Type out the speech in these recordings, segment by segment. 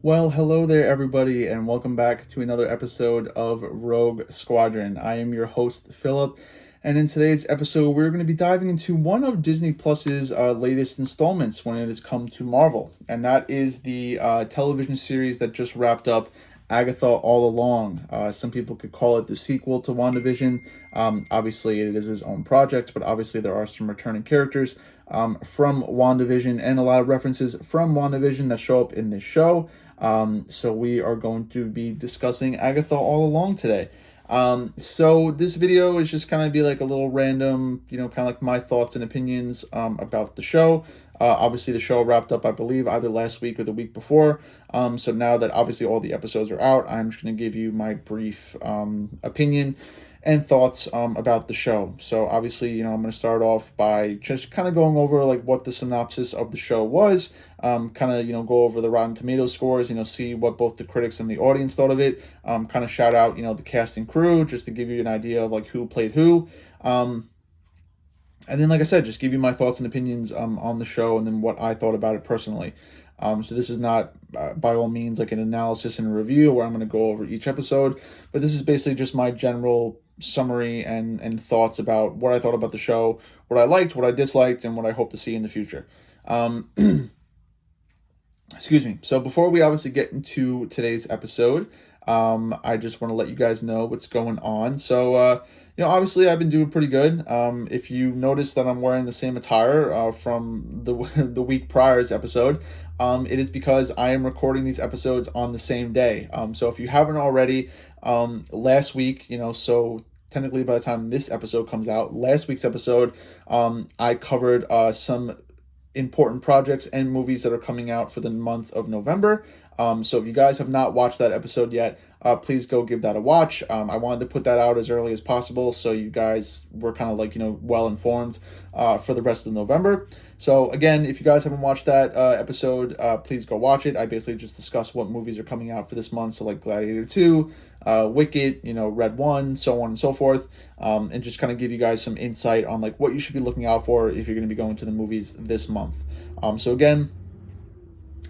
Well, hello there, everybody, and welcome back to another episode of Rogue Squadron. I am your host, Philip, and in today's episode, we're going to be diving into one of Disney Plus's latest installments when it has come to Marvel, and that is the television series that just wrapped up, Agatha All Along. Some people could call it the sequel to WandaVision. Obviously, it is his own project, but obviously, there are some returning characters from WandaVision and a lot of references from WandaVision that show up in this show. So we are going to be discussing Agatha All Along today. So this video is just kind of be like a little random, kind of like my thoughts and opinions about the show. Obviously, the show wrapped up, I believe, either last week or the week before. So now that obviously all the episodes are out, I'm just going to give you my brief opinion and thoughts about the show. So obviously, I'm going to start off by just kind of going over like what the synopsis of the show was, kind of, go over the Rotten Tomatoes scores, see what both the critics and the audience thought of it, kind of shout out, the cast and crew, just to give you an idea of like who played who. And then, like I said, just give you my thoughts and opinions on the show and then what I thought about it personally. So this is not, by all means, like an analysis and a review where I'm going to go over each episode, but this is basically just my general summary and thoughts about what I thought about the show, what I liked, what I disliked, and what I hope to see in the future. Excuse me. So before we obviously get into today's episode, I just want to let you guys know what's going on. So, obviously I've been doing pretty good. If you notice that I'm wearing the same attire from the the week prior's episode, it is because I am recording these episodes on the same day. So if you haven't already, last week, so technically by the time this episode comes out, last week's episode, I covered some important projects and movies that are coming out for the month of November. So if you guys have not watched that episode yet, please go give that a watch. I wanted to put that out as early as possible so you guys were kind of like, well informed for the rest of November. So again, if you guys haven't watched that episode, please go watch it. I basically just discuss what movies are coming out for this month. So like Gladiator 2, Wicked, Red 1, so on and so forth, and just kind of give you guys some insight on like what you should be looking out for if you're going to be going to the movies this month. So again,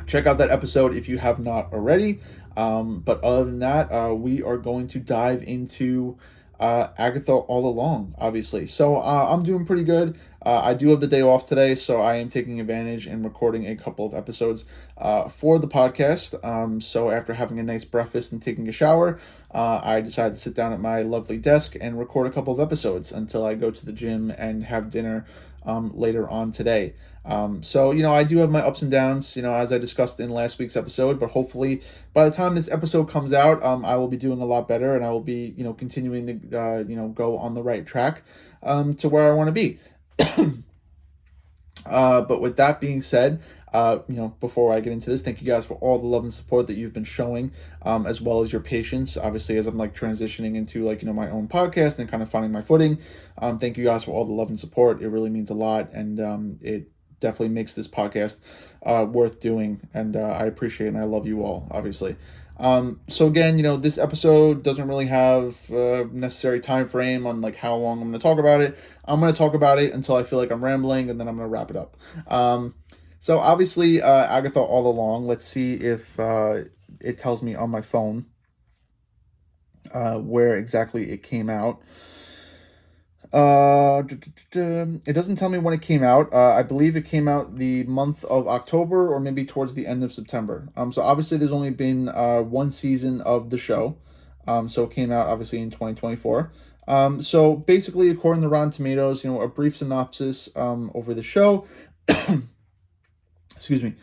check out that episode if you have not already. But other than that, we are going to dive into Agatha All Along, obviously. So I'm doing pretty good. I do have the day off today, so I am taking advantage and recording a couple of episodes for the podcast. So after having a nice breakfast and taking a shower, I decided to sit down at my lovely desk and record a couple of episodes until I go to the gym and have dinner later on today. So, I do have my ups and downs, as I discussed in last week's episode, but hopefully by the time this episode comes out, I will be doing a lot better and I will be, continuing to, go on the right track to where I want to be. But with that being said, before I get into this, thank you guys for all the love and support that you've been showing, as well as your patience. Obviously, as I'm like transitioning into like my own podcast and kind of finding my footing. Thank you guys for all the love and support. It really means a lot, and it definitely makes this podcast worth doing. And I appreciate it, and I love you all, obviously. So again, this episode doesn't really have necessary time frame on like how long I'm going to talk about it. I'm going to talk about it until I feel like I'm rambling, and then I'm going to wrap it up. So obviously, Agatha All Along. Let's see if it tells me on my phone where exactly it came out. It doesn't tell me when it came out. I believe it came out the month of October or maybe towards the end of September. So obviously there's only been one season of the show. So it came out obviously in 2024. So basically, according to Rotten Tomatoes, a brief synopsis over the show, excuse me,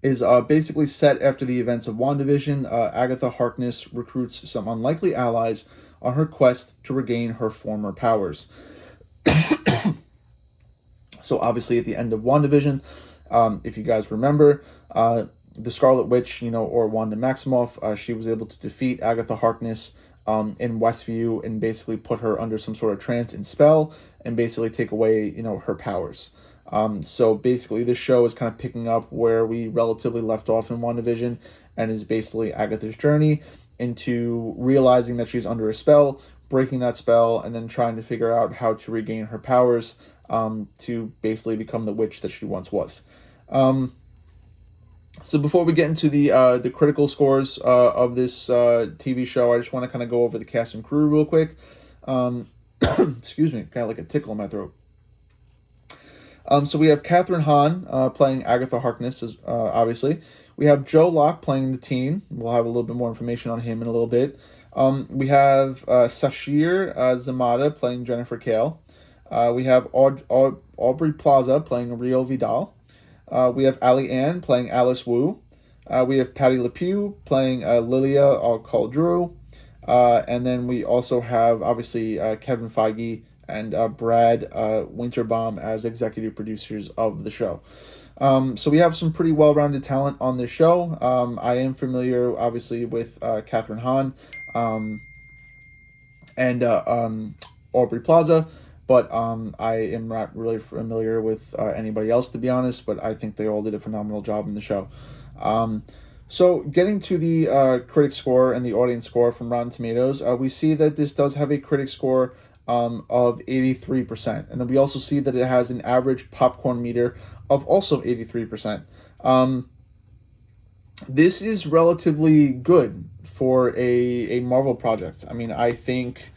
is basically set after the events of WandaVision. Agatha Harkness recruits some unlikely allies on her quest to regain her former powers. So obviously at the end of WandaVision, if you guys remember, the Scarlet Witch, or Wanda Maximoff, she was able to defeat Agatha Harkness in Westview and basically put her under some sort of trance and spell and basically take away, her powers. So basically this show is kind of picking up where we relatively left off in WandaVision and is basically Agatha's journey into realizing that she's under a spell, breaking that spell, and then trying to figure out how to regain her powers to basically become the witch that she once was. So before we get into the critical scores of this TV show, I just want to kind of go over the cast and crew real quick. Um, excuse me, kind of like a tickle in my throat. So we have Catherine Hahn playing Agatha Harkness, obviously. We have Joe Locke playing the teen. We'll have a little bit more information on him in a little bit. We have Sashir Zamata playing Jennifer Kale. We have Aubrey Plaza playing Rio Vidal. We have Ali Ann playing Alice Wu. We have Patty LePew playing Lilia Caldrew. And then we also have, obviously, Kevin Feige and Brad Winterbaum as executive producers of the show. So we have some pretty well-rounded talent on this show. I am familiar, obviously, with Catherine Hahn and Aubrey Plaza, but I am not really familiar with anybody else, to be honest, but I think they all did a phenomenal job in the show. So getting to the critic score and the audience score from Rotten Tomatoes, we see that this does have a critic score of 83%. And then we also see that it has an average popcorn meter of also 83%. This is relatively good for a Marvel project. I mean, I think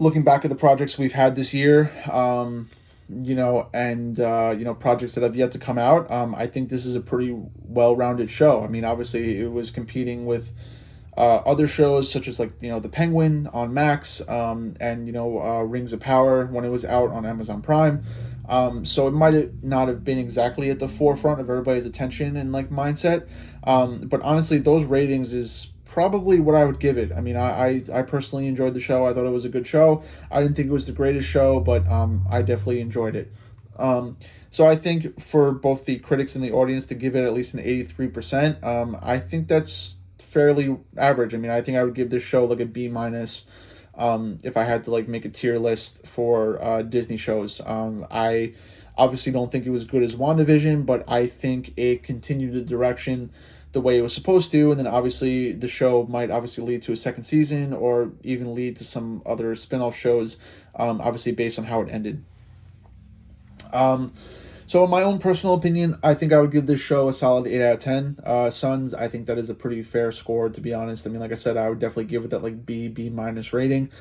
looking back at the projects we've had this year, projects that have yet to come out, I think this is a pretty well-rounded show. I mean, obviously, it was competing with other shows such as The Penguin on Max, and Rings of Power when it was out on Amazon Prime. So it might not have been exactly at the forefront of everybody's attention and mindset, but honestly, those ratings is probably what I would give it. I mean, I personally enjoyed the show. I thought it was a good show. I didn't think it was the greatest show, but I definitely enjoyed it. So I think for both the critics and the audience to give it at least an 83%, I think that's fairly average. I mean, I think I would give this show a B minus. If I had to make a tier list for Disney shows. I obviously don't think it was good as WandaVision, but I think it continued the direction the way it was supposed to, and then obviously the show might obviously lead to a second season or even lead to some other spin-off shows, obviously based on how it ended. So in my own personal opinion, I think I would give this show a solid 8 out of 10. Sons, I think that is a pretty fair score, to be honest. I mean, like I said, I would definitely give it that B minus rating.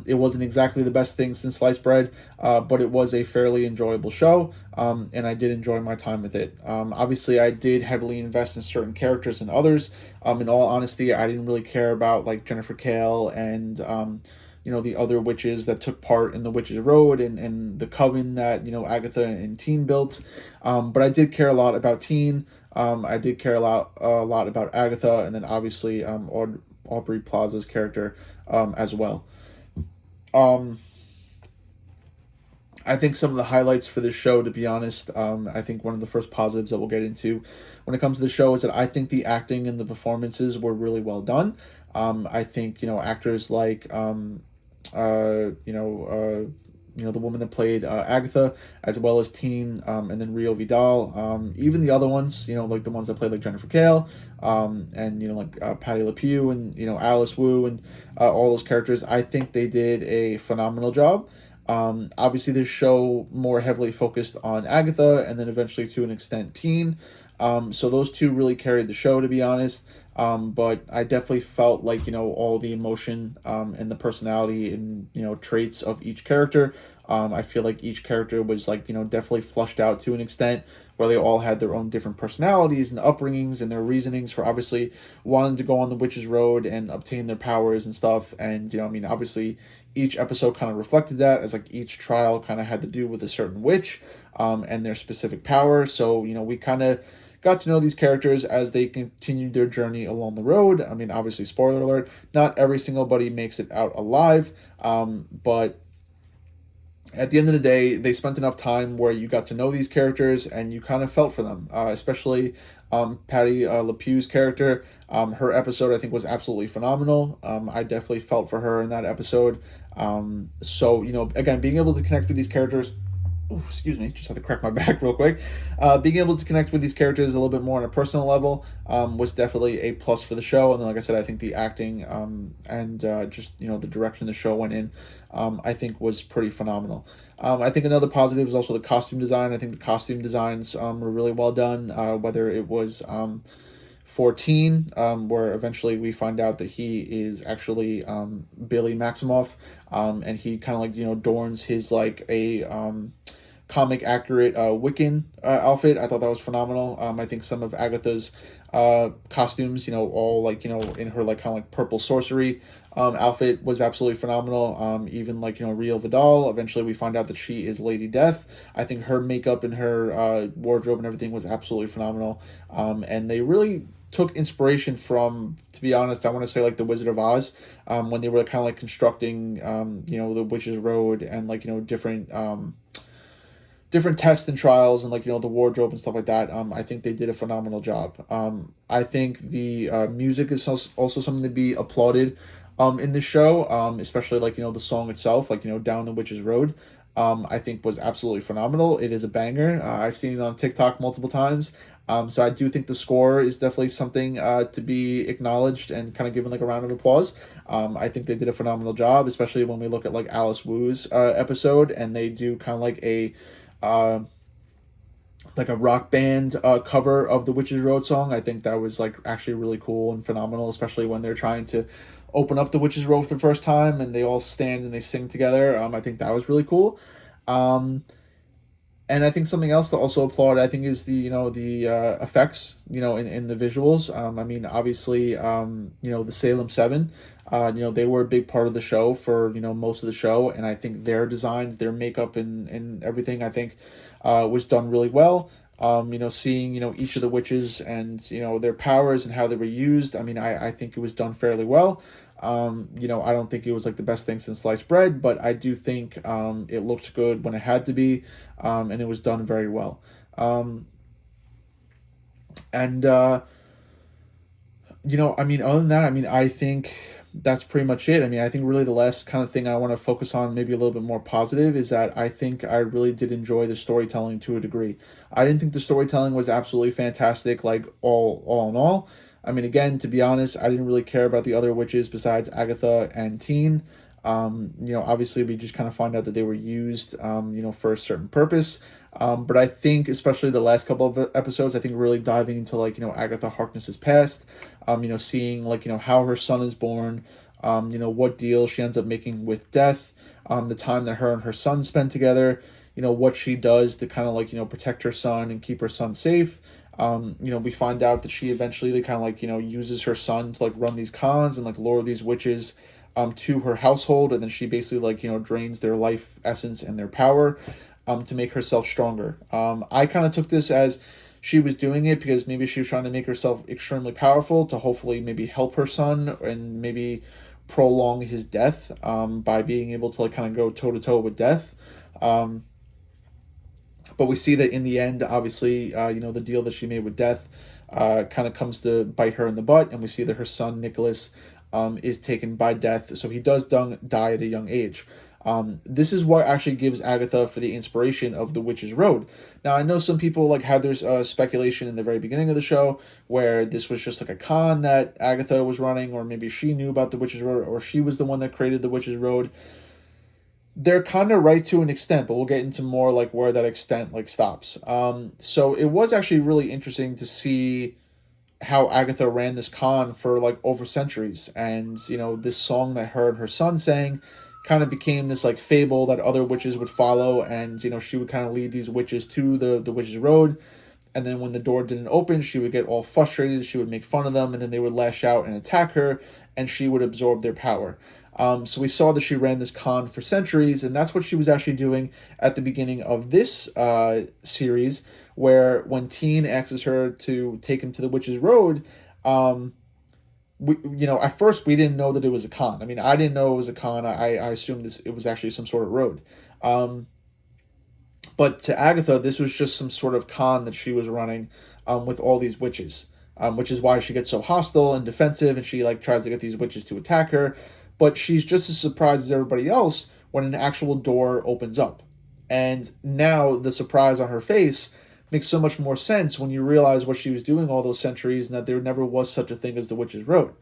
It wasn't exactly the best thing since sliced bread, but it was a fairly enjoyable show, and I did enjoy my time with it. Obviously, I did heavily invest in certain characters and others. In all honesty, I didn't really care about Jennifer Kale and the other witches that took part in the Witches Road and the Coven that, Agatha and Teen built. But I did care a lot about Teen. I did care a lot about Agatha, and then obviously Aubrey Plaza's character as well. I think some of the highlights for this show, to be honest, I think one of the first positives that we'll get into when it comes to the show is that I think the acting and the performances were really well done. I think, actors like the woman that played Agatha, as well as Teen, and then Rio Vidal, even the other ones, the ones that played Jennifer Kale, and Patty LePew and Alice Wu and all those characters. I think they did a phenomenal job. Obviously, this show more heavily focused on Agatha, and then eventually to an extent Teen. So those two really carried the show, to be honest. But I definitely felt all the emotion and the personality and traits of each character. I feel like each character was definitely flushed out to an extent where they all had their own different personalities and upbringings and their reasonings for obviously wanting to go on the witch's road and obtain their powers and stuff. And obviously each episode kind of reflected that, as each trial kind of had to do with a certain witch and their specific power. So we kind of got to know these characters as they continued their journey along the road. I mean, obviously, spoiler alert, not every single buddy makes it out alive, but at the end of the day, they spent enough time where you got to know these characters and you kind of felt for them, especially Patty LePew's character. Her episode, I think, was absolutely phenomenal. I definitely felt for her in that episode. So, again, being able to connect with these characters Excuse me, just had to crack my back real quick. Being able to connect with these characters a little bit more on a personal level was definitely a plus for the show. And then, like I said, I think the acting and just the direction the show went in, I think was pretty phenomenal. I think another positive is also the costume design. I think the costume designs were really well done. Whether it was 14, where eventually we find out that he is actually Billy Maximoff, and he kind of like adorns his like a comic accurate Wiccan outfit. I thought that was phenomenal. I think some of Agatha's costumes, all like in her like kind of like purple sorcery outfit was absolutely phenomenal. Even like Rio Vidal. Eventually, we find out that she is Lady Death. I think her makeup and her wardrobe and everything was absolutely phenomenal. And they really took inspiration from, to be honest, I want to say like the Wizard of Oz, when they were kind of like constructing, the Witch's Road and like different tests and trials and like the wardrobe and stuff like that. I think they did a phenomenal job. I think the music is also something to be applauded in the show, especially like the song itself, like Down the Witch's Road. I think was absolutely phenomenal. It is a banger. I've seen it on TikTok multiple times. So I do think the score is definitely something to be acknowledged and kind of given like a round of applause. I think they did a phenomenal job, especially when we look at like Alice Wu's episode, and they do kind of uh, like a rock band cover of the Witch's Road song. I think that was like actually really cool and phenomenal, especially when they're trying to open up the Witch's Road for the first time and they all stand and they sing together. I think that was really cool. Um, and I think something else to also applaud, I think, is the effects, in the visuals. I mean, obviously, the Salem Seven, they were a big part of the show for most of the show, and I think their designs, their makeup, and everything, I think, was done really well. Seeing each of the witches and their powers and how they were used. I mean, I think it was done fairly well. I don't think it was like the best thing since sliced bread, but I do think it looked good when it had to be, and it was done very well. And I mean, other than that, I mean, I think that's pretty much it. I mean, I think really the last kind of thing I want to focus on, maybe a little bit more positive, is that I think I really did enjoy the storytelling to a degree. I didn't think the storytelling was absolutely fantastic, like all in all. I mean, again, to be honest, I didn't really care about the other witches besides Agatha and Teen. Obviously, we just kind of find out that they were used, for a certain purpose. But I think, especially the last couple of episodes, I think really diving into like Agatha Harkness's past, seeing like how her son is born, what deal she ends up making with death, the time that her and her son spend together, what she does to kind of like protect her son and keep her son safe. We find out that she eventually kind of like uses her son to like run these cons and like lure these witches to her household, and then she basically like drains their life essence and their power to make herself stronger. I kind of took this as she was doing it because maybe she was trying to make herself extremely powerful to hopefully maybe help her son and maybe prolong his death, by being able to like kind of go toe to toe with death. But we see that in the end, obviously, the deal that she made with death kind of comes to bite her in the butt, and we see that her son Nicholas is taken by death, so he does die at a young age. This is what actually gives Agatha for the inspiration of the Witch's Road. Now, I know some people like had their speculation in the very beginning of the show where this was just like a con that Agatha was running, or maybe she knew about the Witch's Road, or she was the one that created the Witch's Road. They're kind of right to an extent, but we'll get into more like where that extent like stops. So it was actually really interesting to see how Agatha ran this con for like over centuries, and this song that her and her son sang kind of became this like fable that other witches would follow, and she would kind of lead these witches to the Witch's Road, and then when the door didn't open, she would get all frustrated, she would make fun of them, and then they would lash out and attack her, and she would absorb their power. So we saw that she ran this con for centuries, and that's what she was actually doing at the beginning of this series, where when Teen asks her to take him to the Witch's Road, at first we didn't know that it was a con. I mean, I didn't know it was a con. I assumed it was actually some sort of road. But to Agatha, this was just some sort of con that she was running with all these witches, which is why she gets so hostile and defensive, and she like tries to get these witches to attack her. But she's just as surprised as everybody else when an actual door opens up. And now the surprise on her face makes so much more sense when you realize what she was doing all those centuries and that there never was such a thing as the Witch's Road.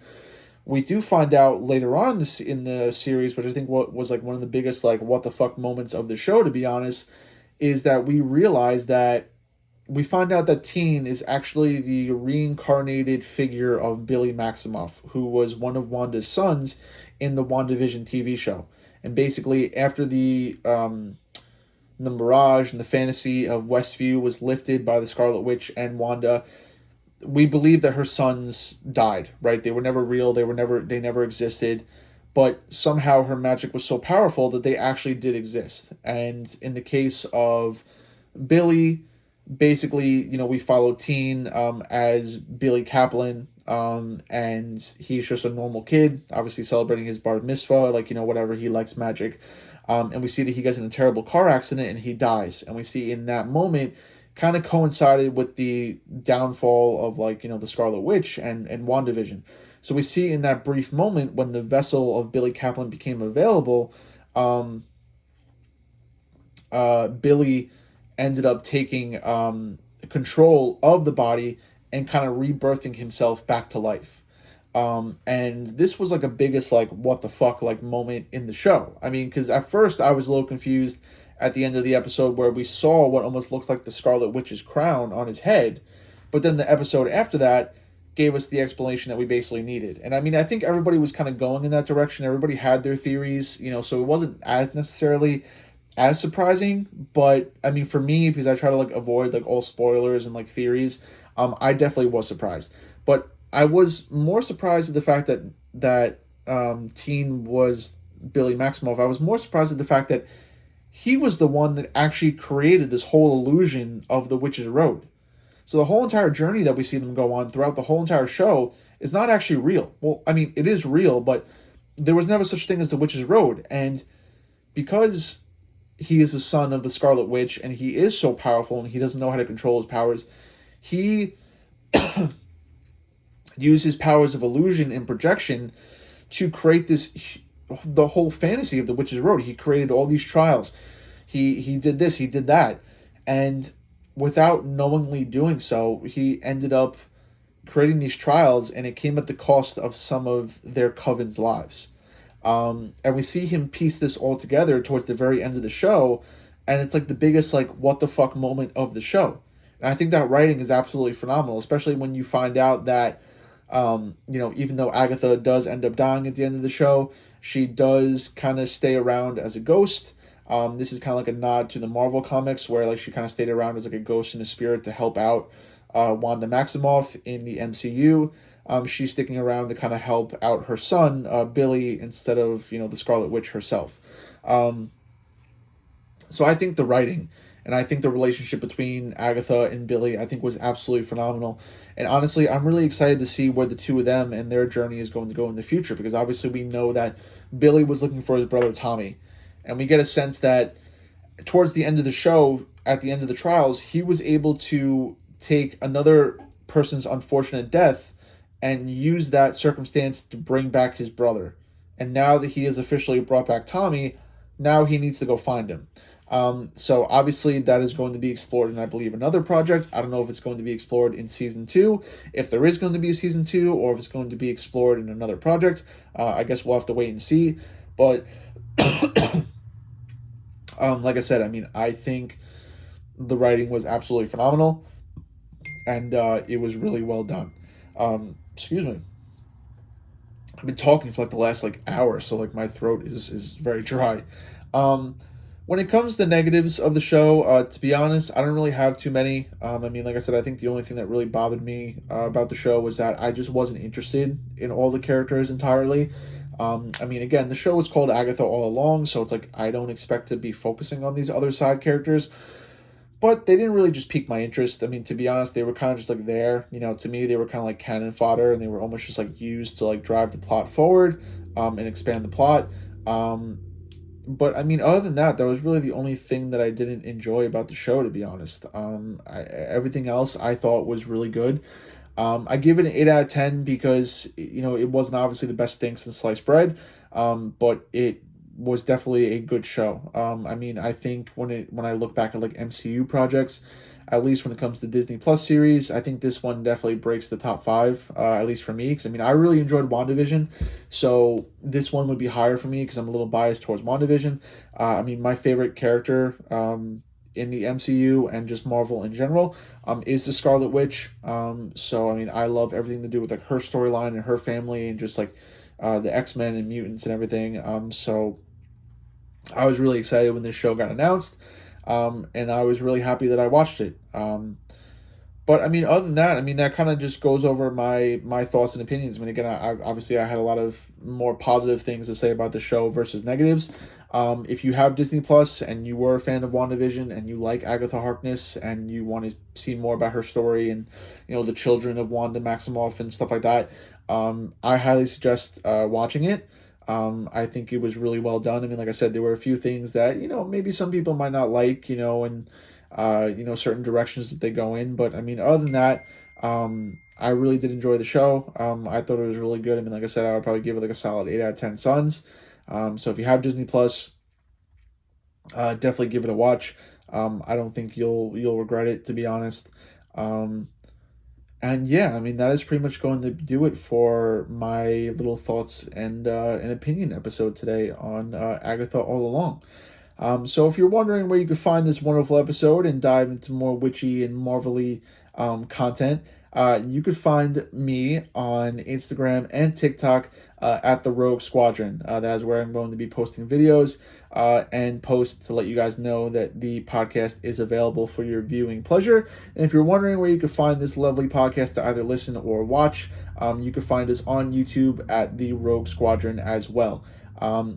We do find out later on in the series, which I think what was like one of the biggest like what the fuck moments of the show, to be honest, is that we realize that we find out that Teen is actually the reincarnated figure of Billy Maximoff, who was one of Wanda's sons in the WandaVision TV show. And basically, after the mirage and the fantasy of Westview was lifted by the Scarlet Witch and Wanda, we believe that her sons died, right? They were never real, they never existed, but somehow her magic was so powerful that they actually did exist. And in the case of Billy, basically, we follow Teen as Billy Kaplan, and he's just a normal kid, obviously celebrating his bar mitzvah, like, whatever, he likes magic. And we see that he gets in a terrible car accident and he dies. And we see in that moment, kind of coincided with the downfall of, like, the Scarlet Witch and WandaVision. So we see in that brief moment when the vessel of Billy Kaplan became available, Billy ended up taking control of the body and kind of rebirthing himself back to life. And this was like a biggest like what the fuck like moment in the show. I mean, because at first I was a little confused at the end of the episode where we saw what almost looked like the Scarlet Witch's crown on his head, but then the episode after that gave us the explanation that we basically needed. And I mean, I think everybody was kind of going in that direction. Everybody had their theories, so it wasn't as necessarily as surprising. But I mean, for me, because I try to like avoid like all spoilers and like theories, I definitely was surprised. But I was more surprised at the fact that Teen was Billy Maximoff. I was more surprised at the fact that he was the one that actually created this whole illusion of the Witch's Road. So the whole entire journey that we see them go on throughout the whole entire show is not actually real. Well, I mean, it is real, but there was never such thing as the Witch's Road. And because he is the son of the Scarlet Witch and he is so powerful and he doesn't know how to control his powers, he used his powers of illusion and projection to create the whole fantasy of the Witch's Road. He created all these trials. He did this, he did that. And without knowingly doing so, he ended up creating these trials, and it came at the cost of some of their coven's lives. And we see him piece this all together towards the very end of the show, and it's like the biggest like what the fuck moment of the show. And I think that writing is absolutely phenomenal, especially when you find out that even though Agatha does end up dying at the end of the show, she does kind of stay around as a ghost. This is kind of like a nod to the Marvel comics where like she kind of stayed around as like a ghost in the spirit to help out Wanda Maximoff in the MCU. She's sticking around to kind of help out her son, Billy, instead of, the Scarlet Witch herself. So I think the writing and I think the relationship between Agatha and Billy, I think, was absolutely phenomenal. And honestly, I'm really excited to see where the two of them and their journey is going to go in the future, because obviously we know that Billy was looking for his brother Tommy. And we get a sense that towards the end of the show, at the end of the trials, he was able to take another person's unfortunate death and use that circumstance to bring back his brother. And now that he has officially brought back Tommy, now he needs to go find him. So obviously that is going to be explored in, I believe, another project. I don't know if it's going to be explored in season 2, if there is going to be a season 2, or if it's going to be explored in another project. I guess we'll have to wait and see. But like I said, I mean, I think the writing was absolutely phenomenal, and it was really well done. Excuse me. I've been talking for like the last like hour, so like my throat is very dry. When it comes to negatives of the show, to be honest, I don't really have too many. I mean, like I said, I think the only thing that really bothered me about the show was that I just wasn't interested in all the characters entirely. I mean, again, the show was called Agatha All Along, so it's like I don't expect to be focusing on these other side characters. But they didn't really just pique my interest. I mean, to be honest, they were kind of just like there. To me, they were kind of like cannon fodder, and they were almost just like used to like drive the plot forward, and expand the plot. But I mean, other than that, that was really the only thing that I didn't enjoy about the show, to be honest. Everything else I thought was really good. I give it an 8 out of 10 because, it wasn't obviously the best thing since sliced bread, but it was definitely a good show. I mean, I think when I look back at like MCU projects, at least when it comes to Disney Plus series, I think this one definitely breaks the top five, at least for me. Because I mean, I really enjoyed WandaVision, so this one would be higher for me because I'm a little biased towards WandaVision. I mean, my favorite character in the MCU and just Marvel in general is the Scarlet Witch. So I mean, I love everything to do with like her storyline and her family and just like the X-Men and mutants and everything. So I was really excited when this show got announced, and I was really happy that I watched it. But I mean, other than that, I mean, that kind of just goes over my thoughts and opinions. I mean, again, obviously I had a lot of more positive things to say about the show versus negatives. If you have Disney Plus and you were a fan of WandaVision and you like Agatha Harkness and you want to see more about her story and the children of Wanda Maximoff and stuff like that, I highly suggest watching it. I think it was really well done. I mean, like I said, there were a few things that maybe some people might not like, and certain directions that they go in. But I mean, other than that, I really did enjoy the show. I thought it was really good. I mean, like I said, I would probably give it like a solid 8 out of 10 suns. So if you have Disney Plus, definitely give it a watch. I don't think you'll regret it, to be honest. Um, and yeah, I mean that is pretty much going to do it for my little thoughts and an opinion episode today on Agatha All Along. So if you're wondering where you can find this wonderful episode and dive into more witchy and marvelly content, you could find me on Instagram and TikTok at the Rogue Squadron. That is where I'm going to be posting videos and posts to let you guys know that the podcast is available for your viewing pleasure. And if you're wondering where you can find this lovely podcast to either listen or watch, you can find us on YouTube at the Rogue Squadron as well.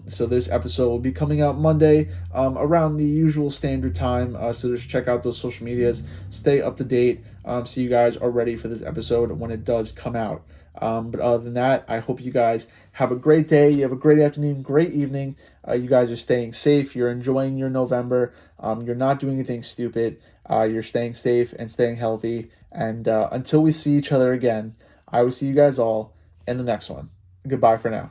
So this episode will be coming out Monday around the usual standard time. So just check out those social medias, stay up to date, so you guys are ready for this episode when it does come out. But other than that, I hope you guys have a great day. You have a great afternoon, great evening. You guys are staying safe. You're enjoying your November. You're not doing anything stupid. You're staying safe and staying healthy. And until we see each other again, I will see you guys all in the next one. Goodbye for now.